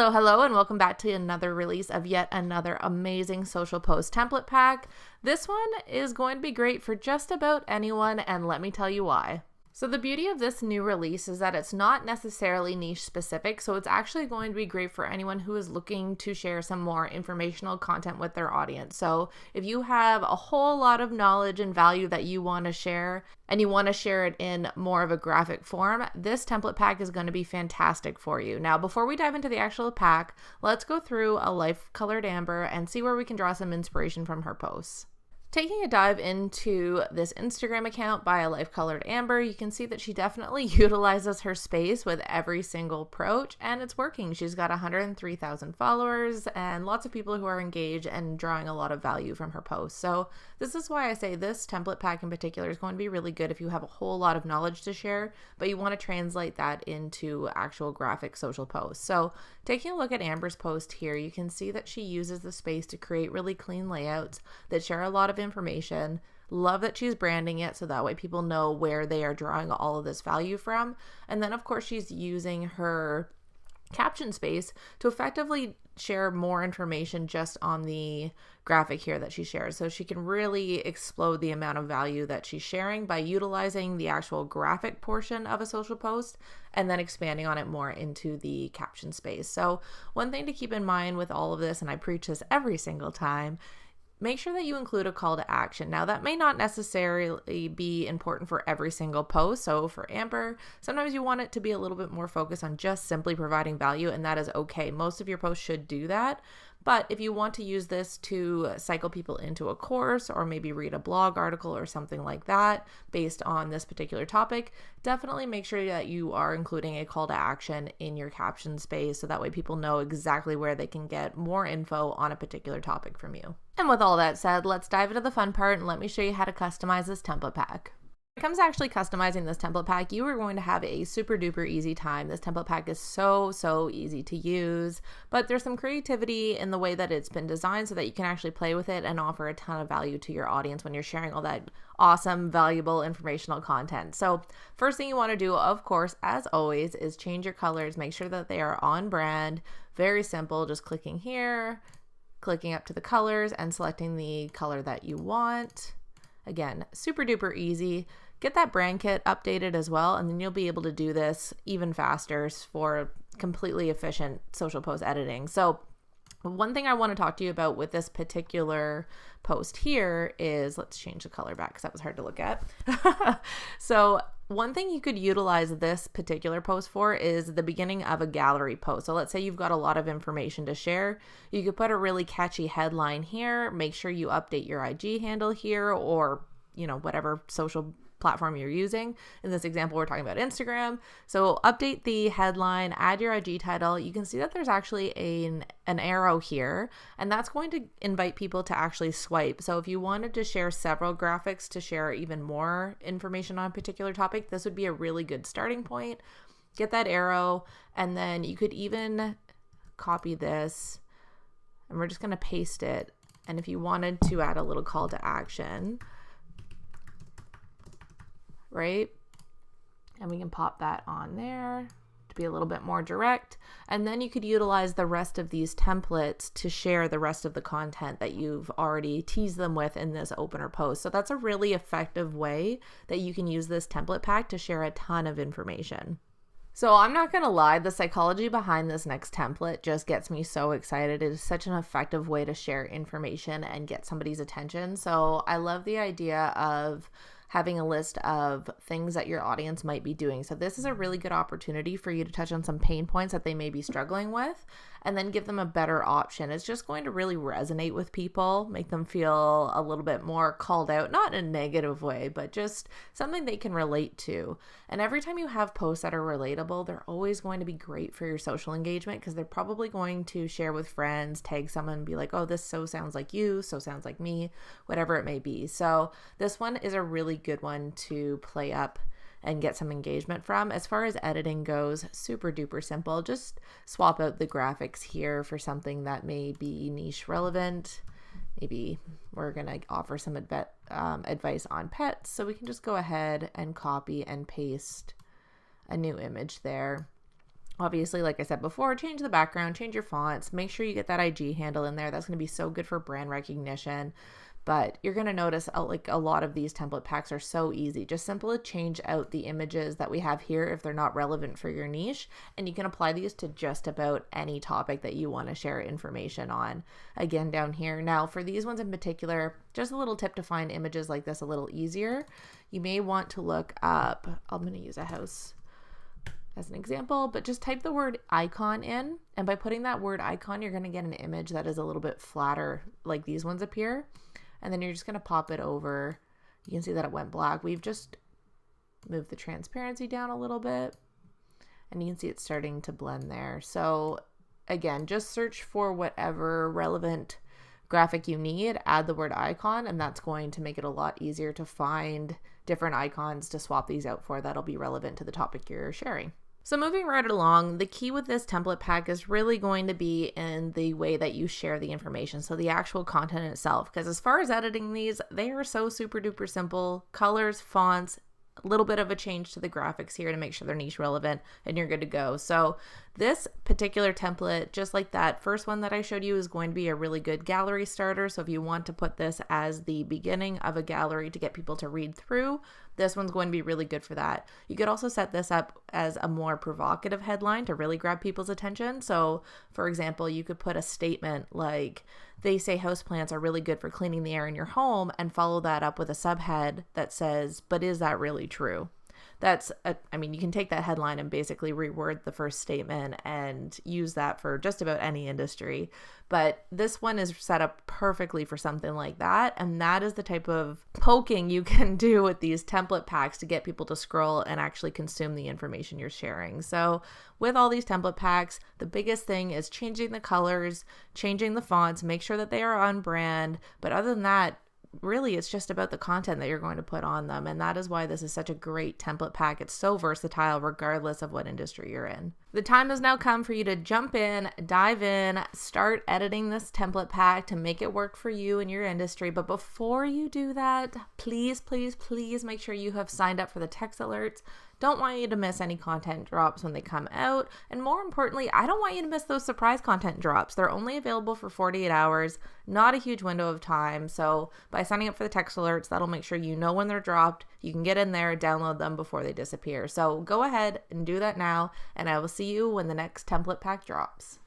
Hello, hello, and welcome back to another release of yet another amazing social post template pack. This one is going to be great for just about anyone, and let me tell you why. So the beauty of this new release is that it's not necessarily niche specific, so it's actually going to be great for anyone who is looking to share some more informational content with their audience. So if you have a whole lot of knowledge and value that you want to share, and you want to share it in more of a graphic form, this template pack is going to be fantastic for you. Now, before we dive into the actual pack, let's go through a life colored Amber and see where we can draw some inspiration from her posts. Taking a dive into this Instagram account by a life colored Amber, you can see that she definitely utilizes her space with every single approach, and it's working. She's got 103,000 followers and lots of people who are engaged and drawing a lot of value from her posts. So this is why I say this template pack in particular is going to be really good if you have a whole lot of knowledge to share, but you want to translate that into actual graphic social posts. So taking a look at Amber's post here, you can see that she uses the space to create really clean layouts that share a lot of information. Love that she's branding it so that way people know where they are drawing all of this value from. And then of course she's using her caption space to effectively share more information just on the graphic here that she shares. So she can really explode the amount of value that she's sharing by utilizing the actual graphic portion of a social post and then expanding on it more into the caption space. So one thing to keep in mind with all of this, and I preach this every single time, make sure that you include a call to action. Now, that may not necessarily be important for every single post. So for Amber, sometimes you want it to be a little bit more focused on just simply providing value, and that is okay. Most of your posts should do that. But if you want to use this to cycle people into a course or maybe read a blog article or something like that based on this particular topic, definitely make sure that you are including a call to action in your caption space so that way people know exactly where they can get more info on a particular topic from you. And with all that said, let's dive into the fun part and let me show you how to customize this template pack. When it comes to actually customizing this template pack, you are going to have a super duper easy time. This template pack is so easy to use, but there's some creativity in the way that it's been designed so that you can actually play with it and offer a ton of value to your audience when you're sharing all that awesome, valuable, informational content. So first thing you want to do, of course, as always, is change your colors. Make sure that they are on brand. Very simple, just clicking here, clicking up to the colors and selecting the color that you want. Again, super duper easy. Get that brand kit updated as well, and then you'll be able to do this even faster for completely efficient social post editing. So one thing I want to talk to you about with this particular post here is, let's change the color back because that was hard to look at. So one thing you could utilize this particular post for is the beginning of a gallery post. So let's say you've got a lot of information to share. You could put a really catchy headline here. Make sure you update your IG handle here, or whatever social platform you're using. In this example, we're talking about Instagram. So update the headline, add your IG title. You can see that there's actually an arrow here, and that's going to invite people to actually swipe. So if you wanted to share several graphics to share even more information on a particular topic, this would be a really good starting point. Get that arrow, and then you could even copy this, and we're just going to paste it. And if you wanted to add a little call to action, right? And we can pop that on there to be a little bit more direct. And then you could utilize the rest of these templates to share the rest of the content that you've already teased them with in this opener post. So that's a really effective way that you can use this template pack to share a ton of information. So I'm not going to lie, the psychology behind this next template just gets me so excited. It is such an effective way to share information and get somebody's attention. So I love the idea of having a list of things that your audience might be doing. So this is a really good opportunity for you to touch on some pain points that they may be struggling with and then give them a better option. It's just going to really resonate with people, make them feel a little bit more called out, not in a negative way, but just something they can relate to. And every time you have posts that are relatable, they're always going to be great for your social engagement because they're probably going to share with friends, tag someone and be like, oh, this so sounds like you, so sounds like me, whatever it may be. So this one is a really good one to play up and get some engagement from. As far as editing goes, super duper simple. Just swap out the graphics here for something that may be niche relevant. Maybe we're going to offer some advice on pets. So we can just go ahead and copy and paste a new image there. Obviously, like I said before, change the background, change your fonts, make sure you get that IG handle in there. That's going to be so good for brand recognition. But you're going to notice like a lot of these template packs are so easy. Just simply change out the images that we have here if they're not relevant for your niche. And you can apply these to just about any topic that you want to share information on. Again, down here. Now, for these ones in particular, just a little tip to find images like this a little easier. You may want to look up, I'm going to use a house as an example, but just type the word icon in. And by putting that word icon, you're going to get an image that is a little bit flatter like these ones appear. And then you're just going to pop it over. You can see that it went black. We've just moved the transparency down a little bit. And you can see it's starting to blend there. So again, just search for whatever relevant graphic you need, add the word icon, and that's going to make it a lot easier to find different icons to swap these out for that'll be relevant to the topic you're sharing. So moving right along, the key with this template pack is really going to be in the way that you share the information. So the actual content itself, because as far as editing these, they are so super duper simple. Colors, fonts, a little bit of a change to the graphics here to make sure they're niche relevant, and you're good to go. So this particular template, just like that first one that I showed you, is going to be a really good gallery starter. So if you want to put this as the beginning of a gallery to get people to read through, this one's going to be really good for that. You could also set this up as a more provocative headline to really grab people's attention. So for example, you could put a statement like, they say houseplants are really good for cleaning the air in your home, and follow that up with a subhead that says, but is that really true? You can take that headline and basically reword the first statement and use that for just about any industry. But this one is set up perfectly for something like that. And that is the type of poking you can do with these template packs to get people to scroll and actually consume the information you're sharing. So with all these template packs, the biggest thing is changing the colors, changing the fonts, make sure that they are on brand. But other than that, really, it's just about the content that you're going to put on them. And that is why this is such a great template pack. It's so versatile regardless of what industry you're in. The time has now come for you to jump in, dive in, start editing this template pack to make it work for you and your industry. But before you do that, please, please, please make sure you have signed up for the text alerts. Don't want you to miss any content drops when they come out. And more importantly, I don't want you to miss those surprise content drops. They're only available for 48 hours, not a huge window of time. So by signing up for the text alerts, that'll make sure you know when they're dropped. You can get in there, download them before they disappear. So go ahead and do that now, and I will see you when the next template pack drops.